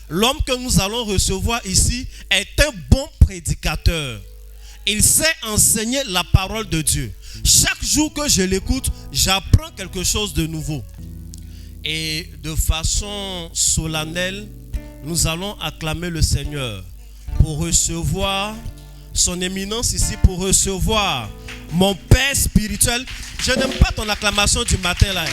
L'homme que nous allons recevoir ici est un bon prédicateur. Il sait enseigner la parole de Dieu. Chaque jour que je l'écoute, j'apprends quelque chose de nouveau. Et de façon solennelle, nous allons acclamer le Seigneur pour recevoir son éminence ici, pour recevoir mon Père spirituel. Je n'aime pas ton acclamation du matin là.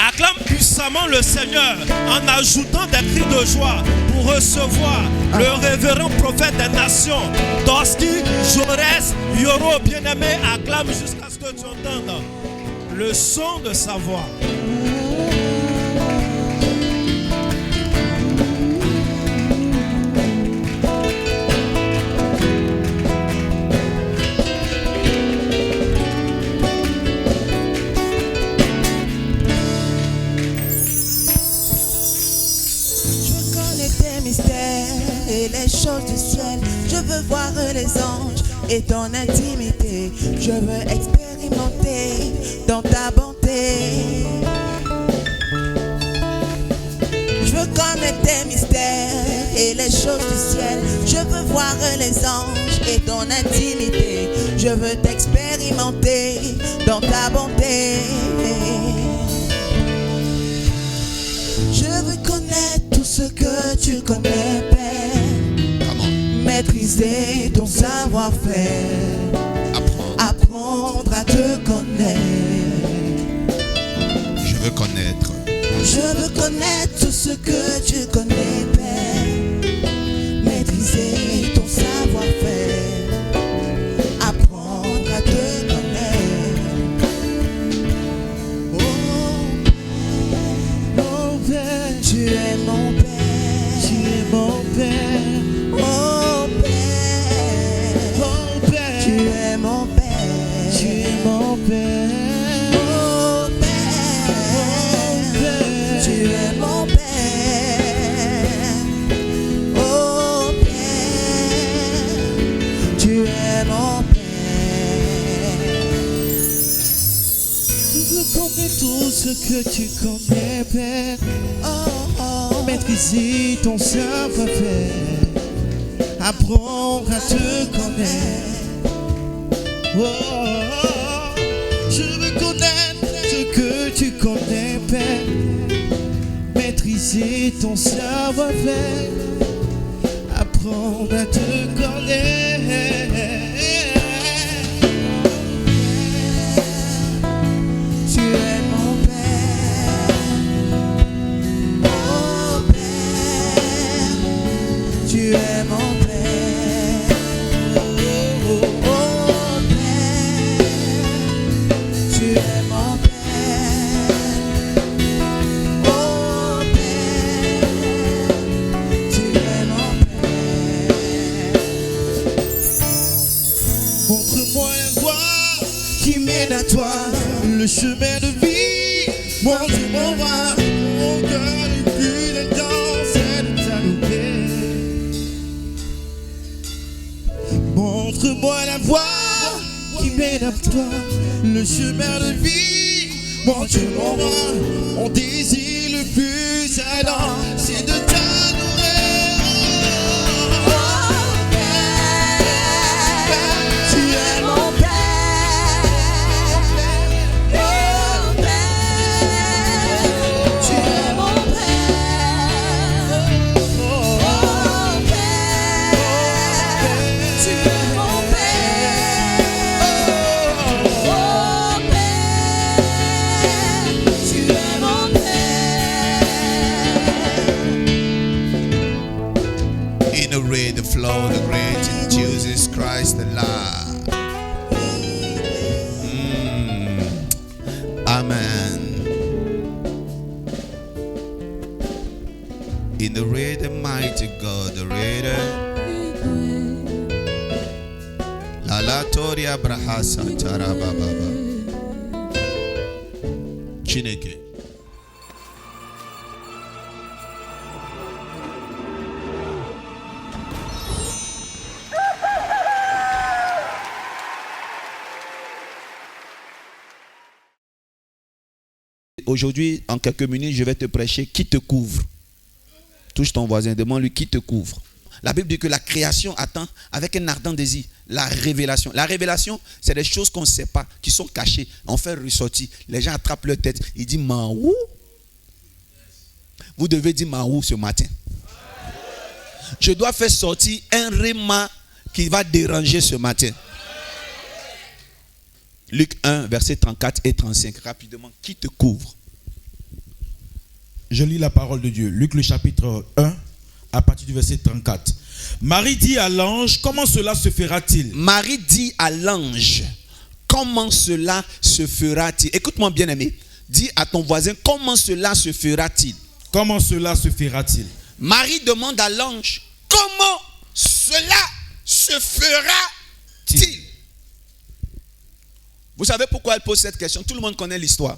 Acclame puissamment le Seigneur en ajoutant des cris de joie pour recevoir le révérend prophète des nations, Toski Jaurès Yoro. Bien-aimé, acclame jusqu'à ce que tu entendes le son de sa voix. Et les choses du ciel, je veux voir les anges et ton intimité, je veux expérimenter dans ta bonté. Je veux connaître tes mystères et les choses du ciel, je veux voir les anges et ton intimité, je veux t'expérimenter dans ta bonté. Je veux connaître tout ce que tu connais, Père. Maîtriser ton savoir-faire. Apprendre à te connaître. Je veux connaître. Je veux connaître tout ce que tu connais, Père. Maîtriser ton savoir-faire. Apprendre à te connaître. Oh Père, tu es mon Père. Tu es mon Père. Oh Père, oh Père, tu es mon Père. Tu es mon Père. Oh Père, tu es mon Père. Oh Père, tu es mon Père. Je veux connaître tout ce que tu connais, Père. Maîtriser ton savoir-faire. Apprendre à te connaître. Oh, je veux connaître ce que tu connais, Père. Maîtriser ton savoir-faire. Apprendre à te connaître. Tu es mon Père. Oh Père, tu es mon Père. Montre-moi la voie qui mène à toi, le chemin de vie. Montre-moi mon cœur le plus intense, c'est de t'alouer. Montre-moi la voie qui mène à toi, le chemin de vie. Montre-moi mon désir le plus ardent, c'est de t'adorer. The flow, the great in Jesus Christ the Lord. Amen. In the read the mighty God, the reader. La la toria brahasa tarababa. Chineke. aujourd'hui, en quelques minutes, je vais te prêcher qui te couvre. Touche ton voisin, demande-lui qui te couvre. La Bible dit que la création attend avec un ardent désir la révélation. La révélation, c'est des choses qu'on ne sait pas, qui sont cachées. On fait ressortir. Les gens attrapent leur tête. Ils disent Mahou. Vous devez dire Mahou ce matin. Je dois faire sortir un réma qui va déranger ce matin. Luc 1, versets 34 et 35. Rapidement, qui te couvre? Je lis la parole de Dieu. Luc le chapitre 1, à partir du verset 34. Marie dit à l'ange, comment cela se fera-t-il? Marie dit à l'ange, comment cela se fera-t-il? Écoute-moi bien aimé. Dis à ton voisin, comment cela se fera-t-il? Comment cela se fera-t-il? Marie demande à l'ange, comment cela se fera-t-il? Vous savez pourquoi elle pose cette question? Tout le monde connaît l'histoire.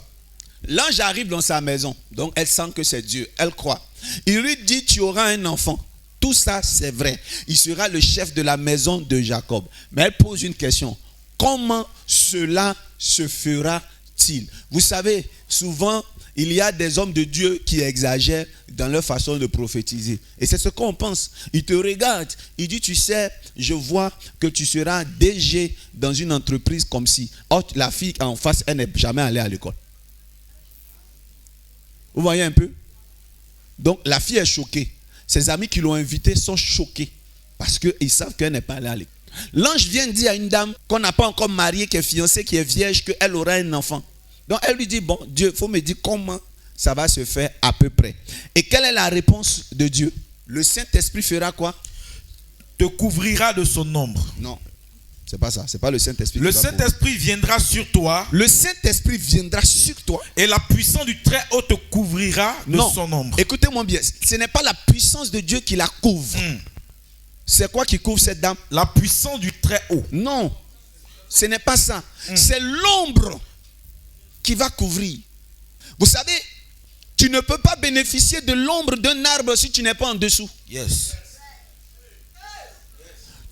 L'ange arrive dans sa maison, donc elle sent que c'est Dieu, elle croit. Il lui dit, tu auras un enfant. Tout ça, c'est vrai. Il sera le chef de la maison de Jacob. Mais elle pose une question. Comment cela se fera-t-il? Vous savez, souvent, il y a des hommes de Dieu qui exagèrent dans leur façon de prophétiser. Et c'est ce qu'on pense. Il te regarde. Il dit, tu sais, je vois que tu seras DG dans une entreprise comme si. Oh, la fille en face, elle n'est jamais allée à l'école. Vous voyez un peu? Donc, la fille est choquée. Ses amis qui l'ont invitée sont choqués parce qu'ils savent qu'elle n'est pas allée à l'école. L'ange vient dire à une dame qu'on n'a pas encore mariée, qui est fiancée, qui est vierge, qu'elle aura un enfant. Donc elle lui dit, bon, Dieu, il faut me dire comment ça va se faire à peu près. Et quelle est la réponse de Dieu? Le Saint-Esprit fera quoi? Te couvrira de son ombre. Non, c'est pas ça. C'est pas le Saint-Esprit. Le Saint-Esprit viendra sur toi. Le Saint-Esprit viendra sur toi. Et la puissance du Très-Haut te couvrira de son ombre. Écoutez-moi bien. Ce n'est pas la puissance de Dieu qui la couvre. C'est quoi qui couvre cette dame? La puissance du Très-Haut. Non, ce n'est pas ça. C'est l'ombre qui va couvrir. Vous savez, tu ne peux pas bénéficier de l'ombre d'un arbre si tu n'es pas en dessous. Yes.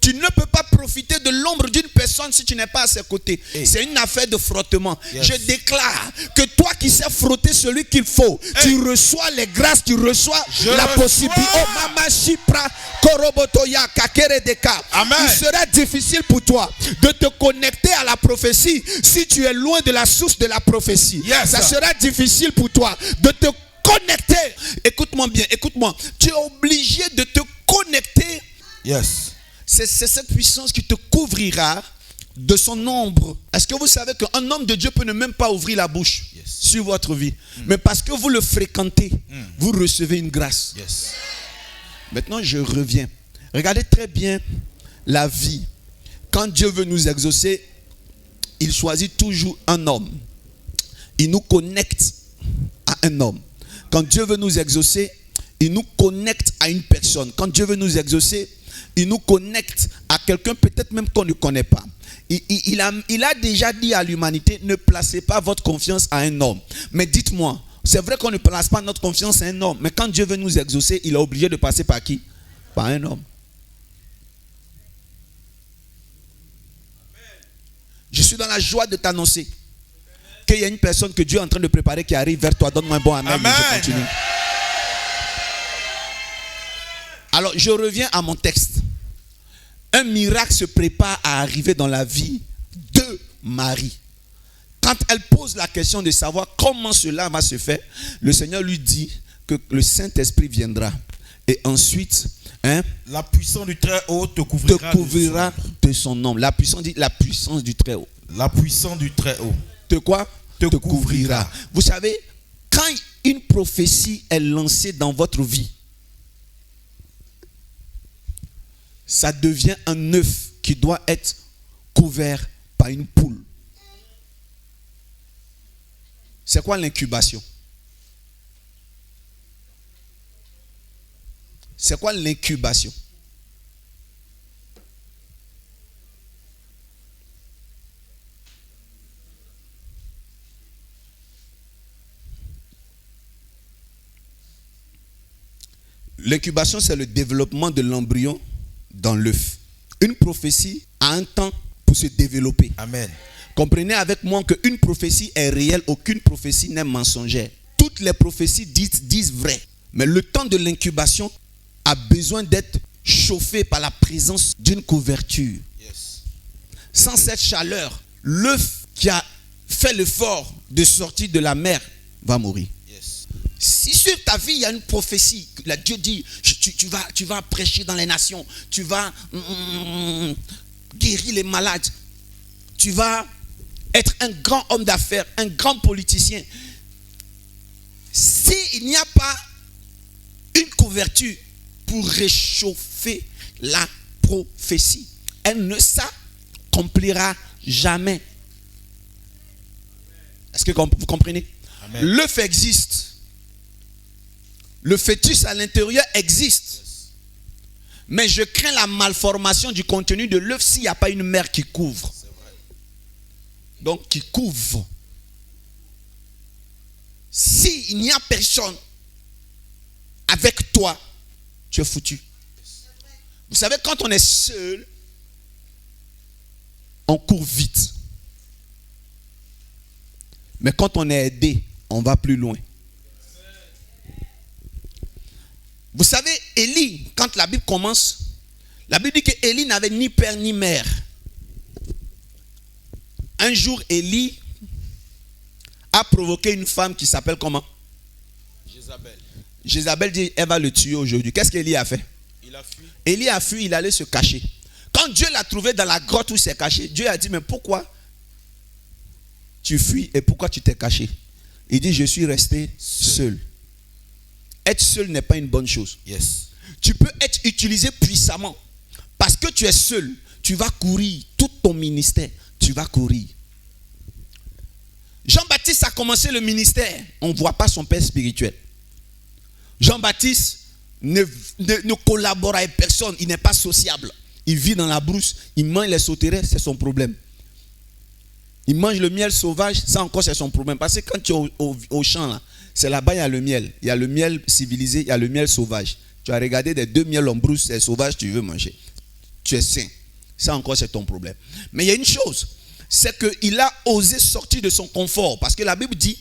Tu ne peux pas profiter de l'ombre d'une personne si tu n'es pas à ses côtés. Hey. C'est une affaire de frottement. Yes. Je déclare que toi qui sais frotter celui qu'il faut, tu reçois les grâces, tu reçois la possibilité. Oh, Mama Shipra, Korobotoya, Kakere Deka. Amen. Il sera difficile pour toi de te connecter à la prophétie si tu es loin de la source de la prophétie. Yes. Ça sera difficile pour toi de te connecter. Écoute-moi bien, écoute-moi. Tu es obligé de te connecter. Yes. C'est cette puissance qui te couvrira de son ombre. Est-ce que vous savez qu'un homme de Dieu peut ne même pas ouvrir la bouche sur votre vie, mais parce que vous le fréquentez, vous recevez une grâce. Yes. Maintenant, je reviens. Regardez très bien la vie. Quand Dieu veut nous exaucer, il choisit toujours un homme. Il nous connecte à un homme. Quand Dieu veut nous exaucer, il nous connecte à une personne. Quand Dieu veut nous exaucer, il nous connecte à quelqu'un peut-être même qu'on ne connaît pas. Il a déjà dit à l'humanité, ne placez pas votre confiance à un homme. Mais dites-moi, c'est vrai qu'on ne place pas notre confiance à un homme, mais quand Dieu veut nous exaucer, il est obligé de passer par qui? Par un homme. Je suis dans la joie de t'annoncer qu'il y a une personne que Dieu est en train de préparer qui arrive vers toi. Donne-moi un bon amen. Amen. Et je continue. Alors, je reviens à mon texte. Un miracle se prépare à arriver dans la vie de Marie. Quand elle pose la question de savoir comment cela va se faire, le Seigneur lui dit que le Saint-Esprit viendra. Et ensuite, la puissance du Très-Haut te couvrira, de son ombre. La puissance du Très-Haut. La puissance du Très-Haut. Te quoi? Te couvrira. Vous savez, quand une prophétie est lancée dans votre vie, ça devient un œuf qui doit être couvert par une poule. C'est quoi l'incubation? C'est quoi l'incubation? L'incubation, c'est le développement de l'embryon dans l'œuf. Une prophétie a un temps pour se développer. Amen. Comprenez avec moi qu'une prophétie est réelle, aucune prophétie n'est mensongère. Toutes les prophéties disent vrai. Mais le temps de l'incubation a besoin d'être chauffé par la présence d'une couverture. Yes. Sans cette chaleur, l'œuf qui a fait l'effort de sortir de la mer va mourir. Yes. Si sur ta vie il y a une prophétie, Dieu dit tu vas prêcher dans les nations, tu vas guérir les malades, tu vas être un grand homme d'affaires, un grand politicien. S'il n'y a pas une couverture pour réchauffer la prophétie, elle ne s'accomplira jamais. Est-ce que vous comprenez? Amen. L'œuf existe. Le fœtus à l'intérieur existe. Mais je crains la malformation du contenu de l'œuf s'il n'y a pas une mère qui couvre. Donc qui couvre. S'il n'y a personne avec toi, tu es foutu. Vous savez, quand on est seul, on court vite. Mais quand on est aidé, on va plus loin. Vous savez, Élie, quand la Bible commence, la Bible dit que Élie n'avait ni père ni mère. Un jour, Élie a provoqué une femme qui s'appelle comment? Jézabel. Jézabel dit, elle va le tuer aujourd'hui. Qu'est-ce qu'Élie a fait? Il a fui. Élie a fui, il allait se cacher. Quand Dieu l'a trouvé dans la grotte où il s'est caché, Dieu a dit, mais pourquoi tu fuis et pourquoi tu t'es caché? Il dit, je suis resté seul. Être seul n'est pas une bonne chose. Yes. Tu peux être utilisé puissamment. Parce que tu es seul, tu vas courir. Tout ton ministère, tu vas courir. Jean-Baptiste a commencé le ministère. On ne voit pas son père spirituel. Jean-Baptiste ne collabore avec personne. Il n'est pas sociable. Il vit dans la brousse. Il mange les sauterelles, c'est son problème. Il mange le miel sauvage, ça encore c'est son problème. Parce que quand tu es au champ, là, c'est là-bas il y a le miel. Il y a le miel civilisé, il y a le miel sauvage. Tu as regardé des deux miels en brousse, c'est sauvage, tu veux manger. Tu es sain. Ça encore c'est ton problème. Mais il y a une chose, c'est qu'il a osé sortir de son confort. Parce que la Bible dit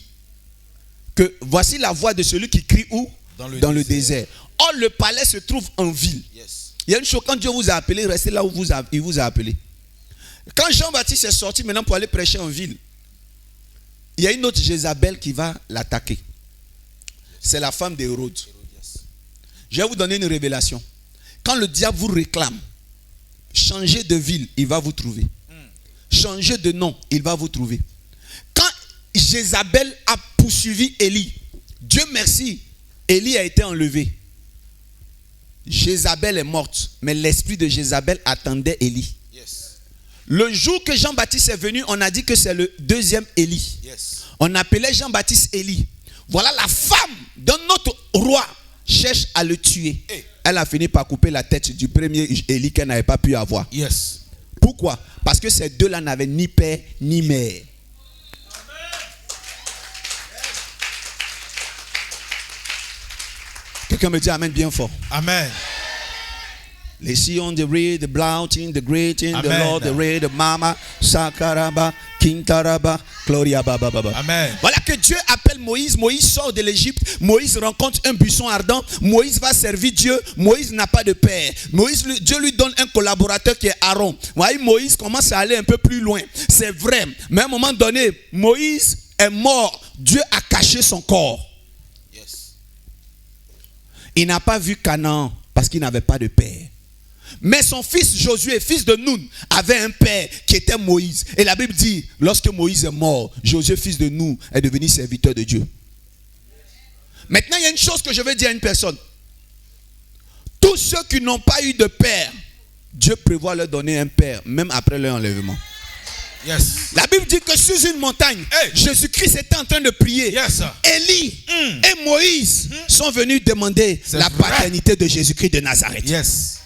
que voici la voix de celui qui crie où? Dans le désert. Or le palais se trouve en ville. Yes. Il y a une chose, quand Dieu vous a appelé, restez là où il vous a appelé. Quand Jean-Baptiste est sorti maintenant pour aller prêcher en ville, il y a une autre Jézabel qui va l'attaquer. C'est la femme d'Hérode. Je vais vous donner une révélation. Quand le diable vous réclame, changez de ville, il va vous trouver. Changez de nom, il va vous trouver. Quand Jézabel a poursuivi Élie, Dieu merci, Élie a été enlevé. Jézabel est morte, mais l'esprit de Jézabel attendait Élie. Yes. Le jour que Jean-Baptiste est venu, on a dit que c'est le deuxième Élie. Yes. On appelait Jean-Baptiste Élie. Voilà, la femme de notre roi cherche à le tuer. Hey. Elle a fini par couper la tête du premier Élie qu'elle n'avait pas pu avoir. Yes. Pourquoi? Parce que ces deux-là n'avaient ni père ni mère. Quelqu'un me dit amen bien fort. Amen. Les Sion, the read, the blouting, the greeting, the Amen. Lord, the read, the mama, sakaraba, kintaraba, gloria baba baba. Amen. Voilà que Dieu appelle Moïse. Moïse sort de l'Égypte. Moïse rencontre un buisson ardent. Moïse va servir Dieu. Moïse n'a pas de père. Dieu lui donne un collaborateur qui est Aaron. Vous voyez, Moïse commence à aller un peu plus loin. C'est vrai. Mais à un moment donné, Moïse est mort. Dieu a caché son corps. Yes. Il n'a pas vu Canaan parce qu'il n'avait pas de père. Mais son fils Josué, fils de Nun, avait un père qui était Moïse. Et la Bible dit, lorsque Moïse est mort, Josué, fils de Nun, est devenu serviteur de Dieu. Maintenant, il y a une chose que je veux dire à une personne. Tous ceux qui n'ont pas eu de père, Dieu prévoit leur donner un père, même après leur enlèvement. Yes. La Bible dit que sur une montagne, Hey. Jésus-Christ était en train de prier. Yes. Élie et Moïse sont venus demander C'est la vrai. paternité de Jésus-Christ de Nazareth. Yes.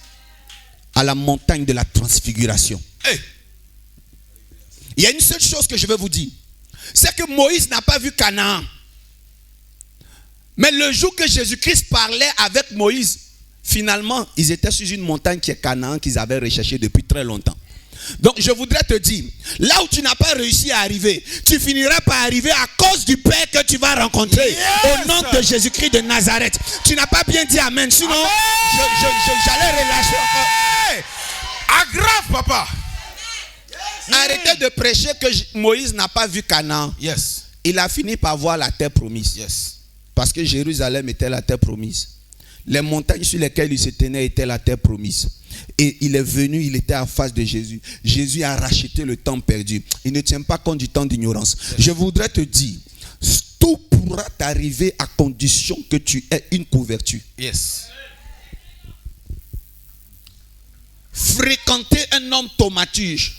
À la montagne de la transfiguration. Hey. Il y a une seule chose que je vais vous dire. C'est que Moïse n'a pas vu Canaan. Mais le jour que Jésus-Christ parlait avec Moïse, finalement, ils étaient sur une montagne qui est Canaan qu'ils avaient recherché depuis très longtemps. Donc je voudrais te dire, là où tu n'as pas réussi à arriver, tu finiras par arriver à cause du Père que tu vas rencontrer. Yes. Au nom de Jésus-Christ de Nazareth. Tu n'as pas bien dit amen, sinon j'allais relâcher encore. Hey! Aggrave, papa. Arrêtez de prêcher que Moïse n'a pas vu Canaan. Yes. Il a fini par voir la terre promise. Yes. Parce que Jérusalem était la terre promise. Les montagnes sur lesquelles il se tenait étaient la terre promise. Et il est venu, il était en face de Jésus. Jésus a racheté le temps perdu. Il ne tient pas compte du temps d'ignorance. Yes. Je voudrais te dire, tout pourra t'arriver à condition que tu aies une couverture. Yes. Fréquenter un homme thaumaturge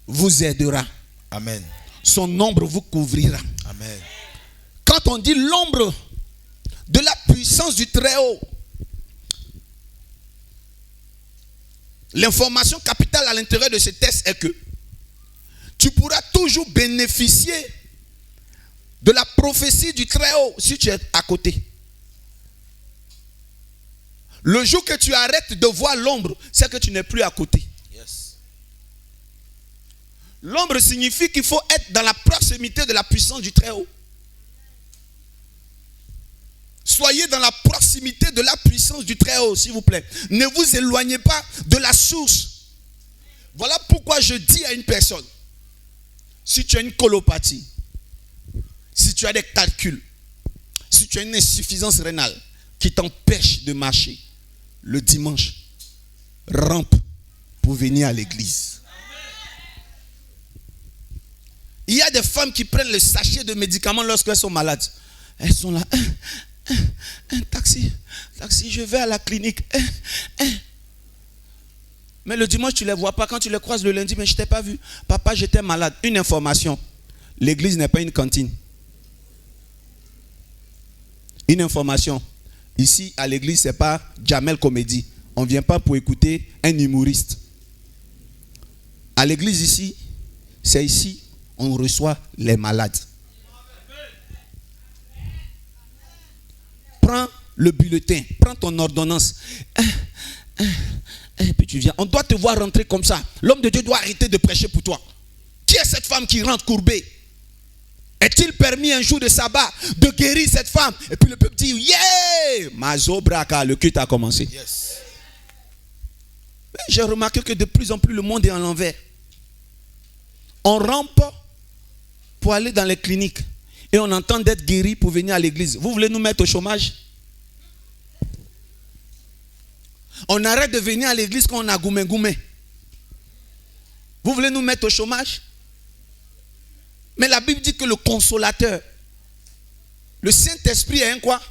vous aidera. Amen. Son ombre vous couvrira. Amen. Quand on dit l'ombre de la puissance du Très-Haut, l'information capitale à l'intérieur de ce texte est que tu pourras toujours bénéficier de la prophétie du Très-Haut si tu es à côté. Le jour que tu arrêtes de voir l'ombre, c'est que tu n'es plus à côté. Yes. L'ombre signifie qu'il faut être dans la proximité de la puissance du Très-Haut. Soyez dans la proximité de la puissance du Très-Haut, s'il vous plaît. Ne vous éloignez pas de la source. Voilà pourquoi je dis à une personne, si tu as une colopathie, si tu as des calculs, si tu as une insuffisance rénale qui t'empêche de marcher, le dimanche, rampe pour venir à l'église. Il y a des femmes qui prennent le sachet de médicaments lorsqu'elles sont malades. Elles sont là. Taxi, je vais à la clinique. Mais le dimanche, tu ne les vois pas. Quand tu les croises le lundi, mais je ne t'ai pas vu. Papa, j'étais malade. Une information. L'église n'est pas une cantine. Une information. Ici, à l'église, ce n'est pas Jamel Comédie. On ne vient pas pour écouter un humoriste. À l'église ici, c'est ici, on reçoit les malades. Prends le bulletin, prends ton ordonnance. Et puis tu viens. On doit te voir rentrer comme ça. L'homme de Dieu doit arrêter de prêcher pour toi. Qui est cette femme qui rentre courbée? Est-il permis un jour de sabbat de guérir cette femme? Et puis le peuple dit, yeah! Mazo braka, le culte a commencé. Yes. J'ai remarqué que de plus en plus le monde est en l'envers. On rampe pour aller dans les cliniques. Et on entend d'être guéri pour venir à l'église. Vous voulez nous mettre au chômage? On arrête de venir à l'église quand on a goumé. Vous voulez nous mettre au chômage? Mais la Bible dit que le consolateur, le Saint-Esprit est un quoi?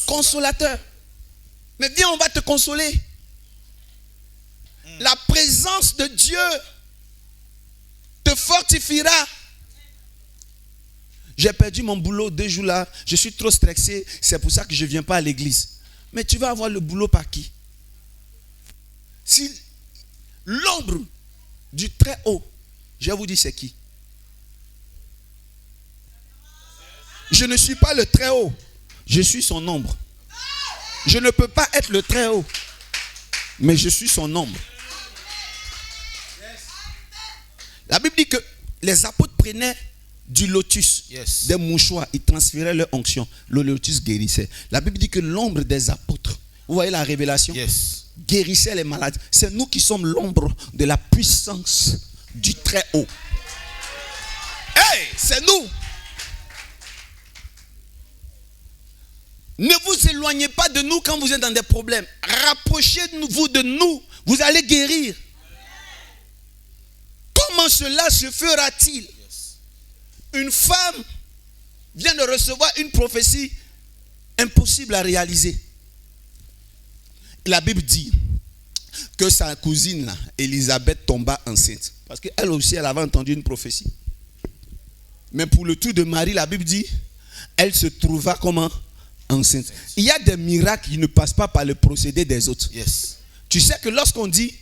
Consolateur. Mais viens, on va te consoler. La présence de Dieu te fortifiera. J'ai perdu mon boulot 2 jours là. Je suis trop stressé. C'est pour ça que je ne viens pas à l'église. Mais tu vas avoir le boulot par qui? Si l'ombre du Très-Haut, je vous dis c'est qui? Je ne suis pas le Très-Haut. Je suis son ombre. Je ne peux pas être le Très-Haut. Mais je suis son ombre. La Bible dit que les apôtres prenaient du lotus, Yes. des mouchoirs, ils transféraient leur onction. Le lotus guérissait. La Bible dit que l'ombre des apôtres, vous voyez la révélation, Yes. guérissait les malades. C'est nous qui sommes l'ombre de la puissance du Très-Haut. Hey, c'est nous. Ne vous éloignez pas de nous quand vous êtes dans des problèmes. Rapprochez-vous de nous. Vous allez guérir. Comment cela se fera-t-il? Une femme vient de recevoir une prophétie impossible à réaliser. La Bible dit que sa cousine, là, Élisabeth, tomba enceinte. Parce qu'elle aussi, elle avait entendu une prophétie. Mais pour le tour de Marie, la Bible dit, elle se trouva comment? Enceinte. Il y a des miracles qui ne passent pas par le procédé des autres. Yes. Tu sais que lorsqu'on dit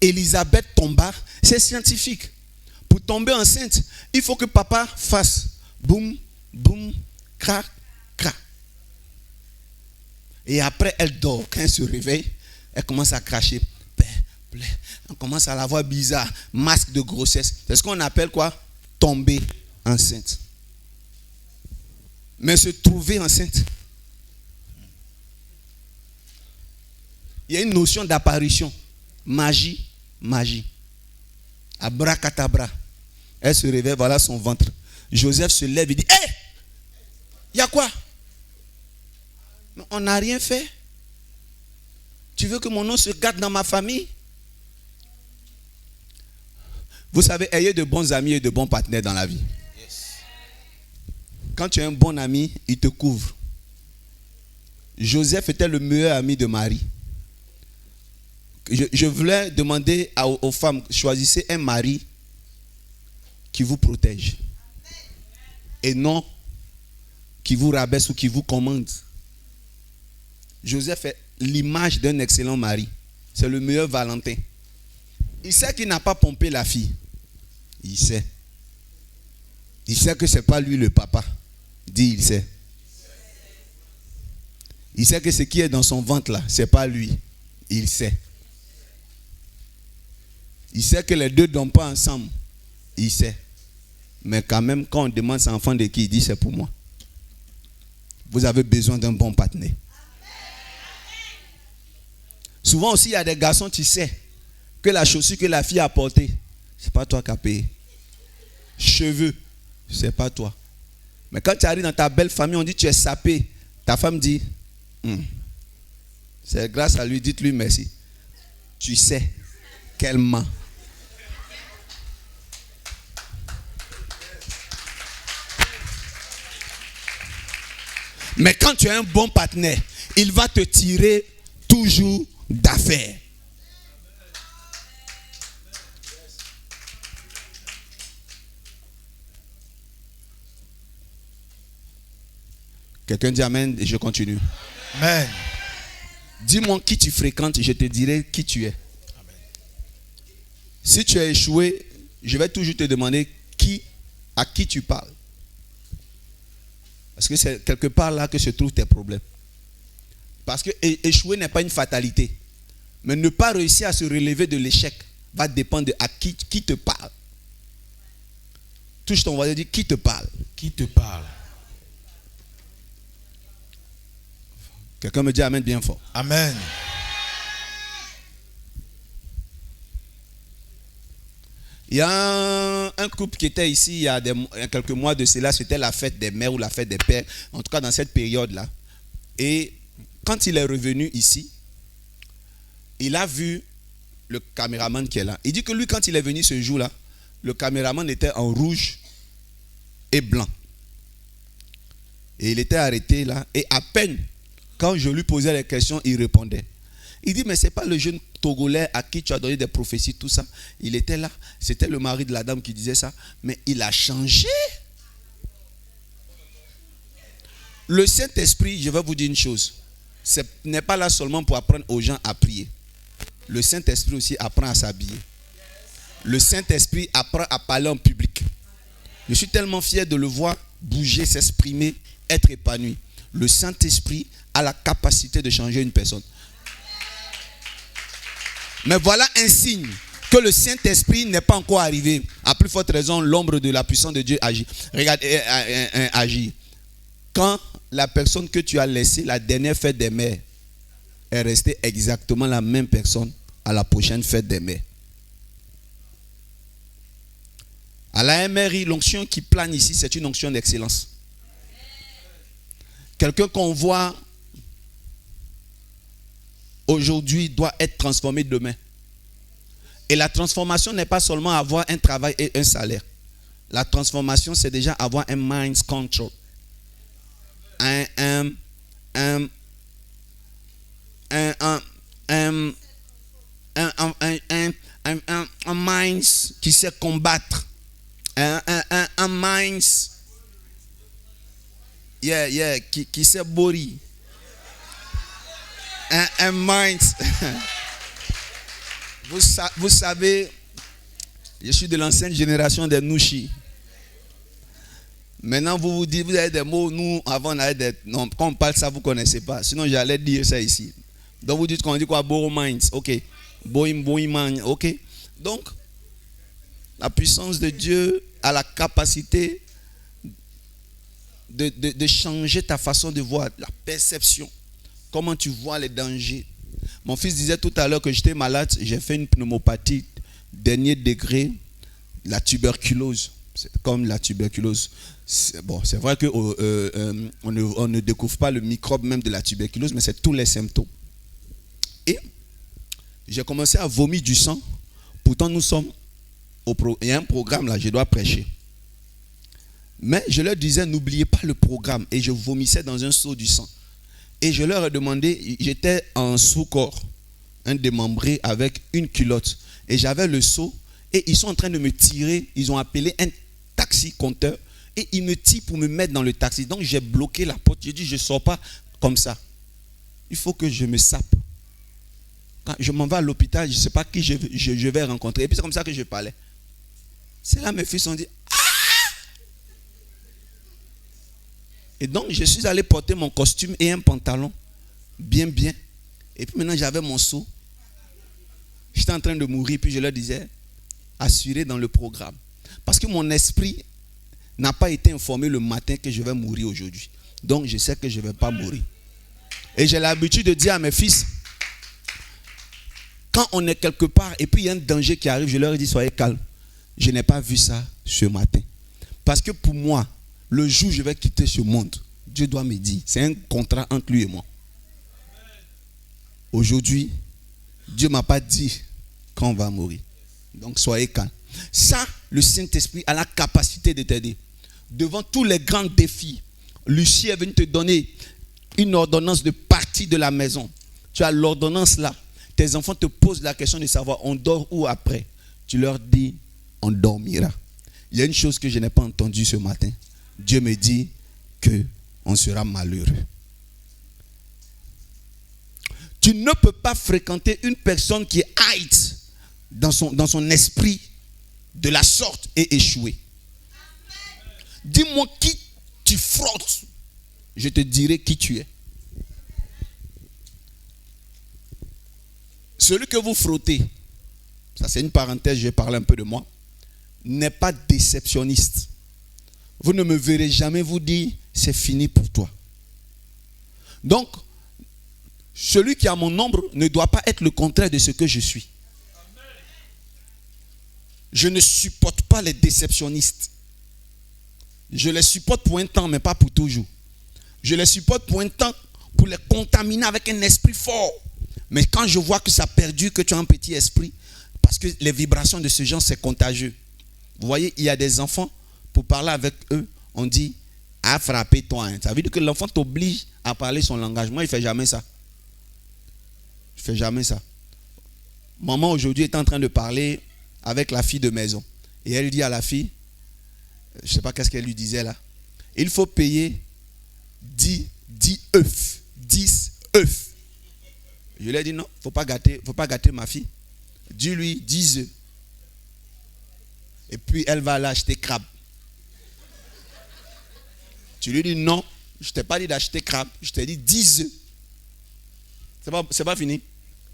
Élisabeth tomba, c'est scientifique. Pour tomber enceinte, il faut que papa fasse boum, boum, crac, crac. Et après, elle dort. Quand elle se réveille, elle commence à cracher. Père, On commence à la voir bizarre. Masque de grossesse. C'est ce qu'on appelle quoi? Tomber enceinte. Mais se trouver enceinte. Il y a une notion d'apparition. Magie, magie. Abracadabra. Elle se réveille, voilà son ventre. Joseph se lève et dit, hé, il y a quoi? On n'a rien fait. Tu veux que mon nom se garde dans ma famille? Vous savez, ayez de bons amis et de bons partenaires dans la vie. Quand tu as un bon ami, il te couvre. Joseph était le meilleur ami de Marie. Je voulais demander aux femmes, choisissez un mari qui vous protège. Et non qui vous rabaisse ou qui vous commande. Joseph est l'image d'un excellent mari. C'est le meilleur Valentin. Il sait qu'il n'a pas pompé la fille. Il sait. Il sait que ce n'est pas lui le papa. Dis, il sait. Il sait que ce qui est dans son ventre là, ce n'est pas lui. Il sait. Il sait que les deux ne dorment pas ensemble. Il sait. Mais quand même, quand on demande c'est enfant de qui, il dit c'est pour moi. Vous avez besoin d'un bon partenaire. Souvent aussi, il y a des garçons, tu sais, que la chaussure que la fille a portée, c'est pas toi qui as payé. Cheveux, c'est pas toi. Mais quand tu arrives dans ta belle famille, on dit tu es sapé. Ta femme dit, c'est grâce à lui, dites-lui merci. Tu sais qu'elle ment. Mais quand tu as un bon partenaire, il va te tirer toujours d'affaire. Quelqu'un dit amen et je continue. Amen. Dis-moi qui tu fréquentes, je te dirai qui tu es. Amen. Si tu as échoué, je vais toujours te demander à qui tu parles. Parce que c'est quelque part là que se trouvent tes problèmes. Parce que échouer n'est pas une fatalité. Mais ne pas réussir à se relever de l'échec va dépendre de à qui te parle. Touche ton voisin et dis qui te parle. Qui te parle? Quelqu'un me dit amen bien fort. Amen. Il y a un couple qui était ici il y a quelques mois de cela, c'était la fête des mères ou la fête des pères, en tout cas dans cette période-là. Et quand il est revenu ici, il a vu le caméraman qui est là. Il dit que lui, quand il est venu ce jour-là, le caméraman était en rouge et blanc. Et il était arrêté là, et à peine, quand je lui posais les questions, il répondait. Il dit, mais ce n'est pas le jeune Togolais à qui tu as donné des prophéties, tout ça. Il était là. C'était le mari de la dame qui disait ça. Mais il a changé. Le Saint-Esprit, je vais vous dire une chose. Ce n'est pas là seulement pour apprendre aux gens à prier. Le Saint-Esprit aussi apprend à s'habiller. Le Saint-Esprit apprend à parler en public. Je suis tellement fier de le voir bouger, s'exprimer, être épanoui. Le Saint-Esprit a la capacité de changer une personne. Mais voilà un signe que le Saint-Esprit n'est pas encore arrivé. À plus forte raison, l'ombre de la puissance de Dieu agit. Regardez, agit. Quand la personne que tu as laissée, la dernière fête des mères, est restée exactement la même personne à la prochaine fête des mères. À la MRI, l'onction qui plane ici, c'est une onction d'excellence. Quelqu'un qu'on voit aujourd'hui doit être transformé demain. Et la transformation n'est pas seulement avoir un travail et un salaire. La transformation, c'est déjà avoir un mind control. Un mind qui sait combattre. Un mind qui sait bourrer. Un mind. Vous savez, je suis de l'ancienne génération des Nushi. Maintenant, vous dites, vous avez des mots, nous, avant, on avait des... Non, quand on parle ça, vous ne connaissez pas. Sinon, j'allais dire ça ici. Donc, vous dites qu'on dit quoi? Borrow minds. Ok. Boim, boim, man. Ok. Donc, la puissance de Dieu a la capacité de changer ta façon de voir, la perception. Comment tu vois les dangers. Mon fils disait tout à l'heure que j'étais malade, j'ai fait une pneumopathie dernier degré, la tuberculose. C'est comme la tuberculose. C'est vrai qu'on ne découvre pas le microbe même de la tuberculose, mais c'est tous les symptômes. Et j'ai commencé à vomir du sang. Pourtant, il y a un programme là, je dois prêcher. Mais je leur disais, n'oubliez pas le programme. Et je vomissais dans un seau du sang. Et je leur ai demandé, j'étais en sous-corps, un démembré avec une culotte. Et j'avais le seau. Et ils sont en train de me tirer. Ils ont appelé un taxi-compteur. Et ils me tirent pour me mettre dans le taxi. Donc j'ai bloqué la porte. J'ai dit, je ne sors pas comme ça. Il faut que je me sape. Quand je m'en vais à l'hôpital, je ne sais pas qui je vais rencontrer. Et puis c'est comme ça que je parlais. C'est là mes fils ont dit, ah! Et donc je suis allé porter mon costume et un pantalon. Bien. Et puis maintenant j'avais mon seau. J'étais en train de mourir. Puis je leur disais, assurez dans le programme. Parce que mon esprit n'a pas été informé le matin que je vais mourir aujourd'hui. Donc je sais que je ne vais pas mourir. Et j'ai l'habitude de dire à mes fils, quand on est quelque part et puis il y a un danger qui arrive, je leur ai dit, soyez calmes. Je n'ai pas vu ça ce matin. Parce que pour moi, le jour où je vais quitter ce monde, Dieu doit me dire, c'est un contrat entre lui et moi. Aujourd'hui, Dieu ne m'a pas dit quand on va mourir. Donc soyez calmes. Ça, le Saint-Esprit a la capacité de t'aider. Devant tous les grands défis, Lucie est venue te donner une ordonnance de partie de la maison. Tu as l'ordonnance là. Tes enfants te posent la question de savoir on dort où après. Tu leur dis on dormira. Il y a une chose que je n'ai pas entendue ce matin. Dieu me dit qu'on sera malheureux. Tu ne peux pas fréquenter une personne qui est haïte dans son esprit de la sorte et échouer. Dis-moi qui tu frottes, je te dirai qui tu es. Celui que vous frottez, ça c'est une parenthèse, je vais parler un peu de moi, n'est pas déceptionniste. Vous ne me verrez jamais vous dire c'est fini pour toi. Donc, celui qui a mon ombre ne doit pas être le contraire de ce que je suis. Je ne supporte pas les déceptionnistes. Je les supporte pour un temps, mais pas pour toujours. Je les supporte pour un temps pour les contaminer avec un esprit fort. Mais quand je vois que ça a perdu, que tu as un petit esprit, parce que les vibrations de ce genre, c'est contagieux. Vous voyez, il y a des enfants, pour parler avec eux, on dit, à frapper toi. Ça veut dire que l'enfant t'oblige à parler son langage. Moi, il ne fait jamais ça. Je ne fais jamais ça. Maman, aujourd'hui, est en train de parler avec la fille de maison. Et elle dit à la fille, je ne sais pas qu'est-ce qu'elle lui disait là, il faut payer 10 œufs. 10 œufs. Je lui ai dit non, il ne faut pas gâter ma fille. Dis-lui 10 œufs. Et puis elle va l'acheter crabe. Tu lui dis non, je ne t'ai pas dit d'acheter crabe, je t'ai dit 10 œufs. C'est pas fini.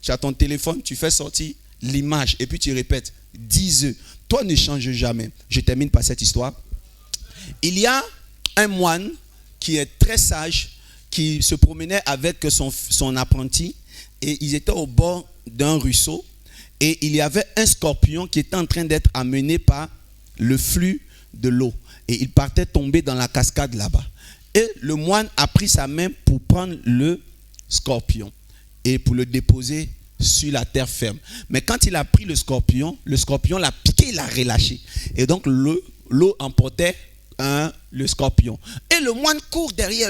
Tu as ton téléphone, tu fais sortir l'image et puis tu répètes 10 œufs. Toi ne change jamais. Je termine par cette histoire. Il y a un moine qui est très sage, qui se promenait avec son apprenti et ils étaient au bord d'un ruisseau et il y avait un scorpion qui était en train d'être amené par le flux de l'eau et il partait tomber dans la cascade là-bas. Et le moine a pris sa main pour prendre le scorpion et pour le déposer sur la terre ferme. Mais quand il a pris le scorpion l'a piqué, il l'a relâché. Et donc l'eau emportait le scorpion. Et le moine court derrière.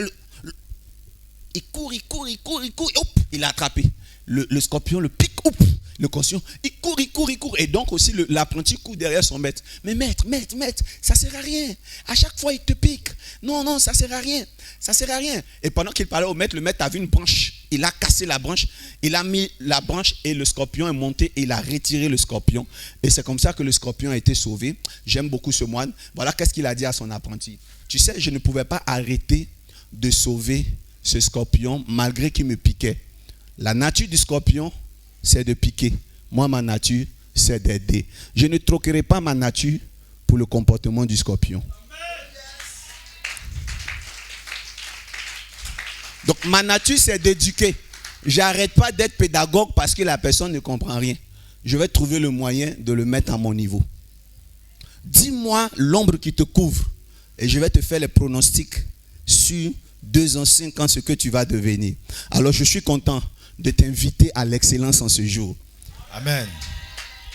Il court. Et hop, il l'a attrapé. Le scorpion le pique. Hop, le conscient. Il court. Et donc aussi l'apprenti court derrière son maître. Mais maître, ça ne sert à rien. À chaque fois, il te pique. Non, ça ne sert à rien. Ça sert à rien. Et pendant qu'il parlait au maître, le maître a vu une branche. Il a cassé la branche. Il a mis la branche et le scorpion est monté et il a retiré le scorpion. Et c'est comme ça que le scorpion a été sauvé. J'aime beaucoup ce moine. Voilà qu'est-ce qu'il a dit à son apprenti. Tu sais, je ne pouvais pas arrêter de sauver ce scorpion malgré qu'il me piquait. La nature du scorpion, c'est de piquer. Moi, ma nature, c'est d'aider. Je ne troquerai pas ma nature pour le comportement du scorpion. Donc, ma nature, c'est d'éduquer. J'arrête pas d'être pédagogue parce que la personne ne comprend rien. Je vais trouver le moyen de le mettre à mon niveau. Dis-moi l'ombre qui te couvre et je vais te faire les pronostics sur 2 ans, 5 ans, ce que tu vas devenir. Alors, je suis content de t'inviter à l'excellence en ce jour. Amen.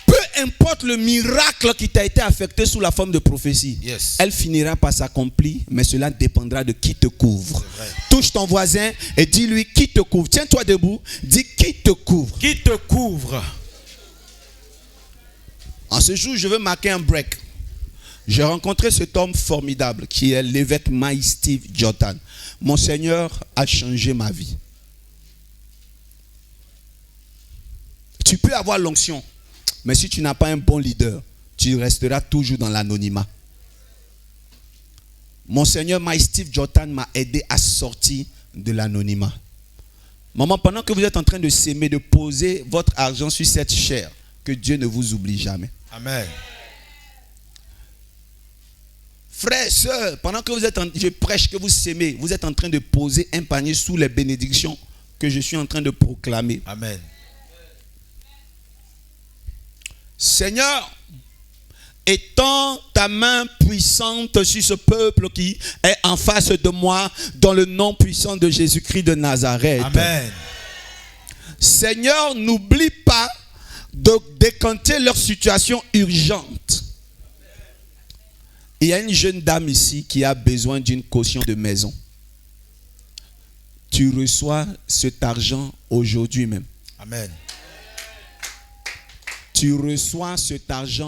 Peu importe le miracle qui t'a été affecté sous la forme de prophétie, Yes. elle finira par s'accomplir, mais cela dépendra de qui te couvre. Touche ton voisin et dis-lui qui te couvre. Tiens-toi debout, dis qui te couvre. Qui te couvre? En ce jour, je veux marquer un break. J'ai rencontré cet homme formidable qui est l'évêque Mike Steve Jordan. Mon Seigneur a changé ma vie. Tu peux avoir l'onction, mais si tu n'as pas un bon leader, tu resteras toujours dans l'anonymat. Mon Seigneur Mike Steve Jordan m'a aidé à sortir de l'anonymat. Maman, pendant que vous êtes en train de s'aimer, de poser votre argent sur cette chair, que Dieu ne vous oublie jamais. Amen. Frères, sœurs, pendant que je prêche, que vous s'aimez, vous êtes en train de poser un panier sous les bénédictions que je suis en train de proclamer. Amen. Seigneur, étends ta main puissante sur ce peuple qui est en face de moi, dans le nom puissant de Jésus-Christ de Nazareth. Amen. Seigneur, n'oublie pas de décanter leur situation urgente. Il y a une jeune dame ici qui a besoin d'une caution de maison. Tu reçois cet argent aujourd'hui même. Amen. Tu reçois cet argent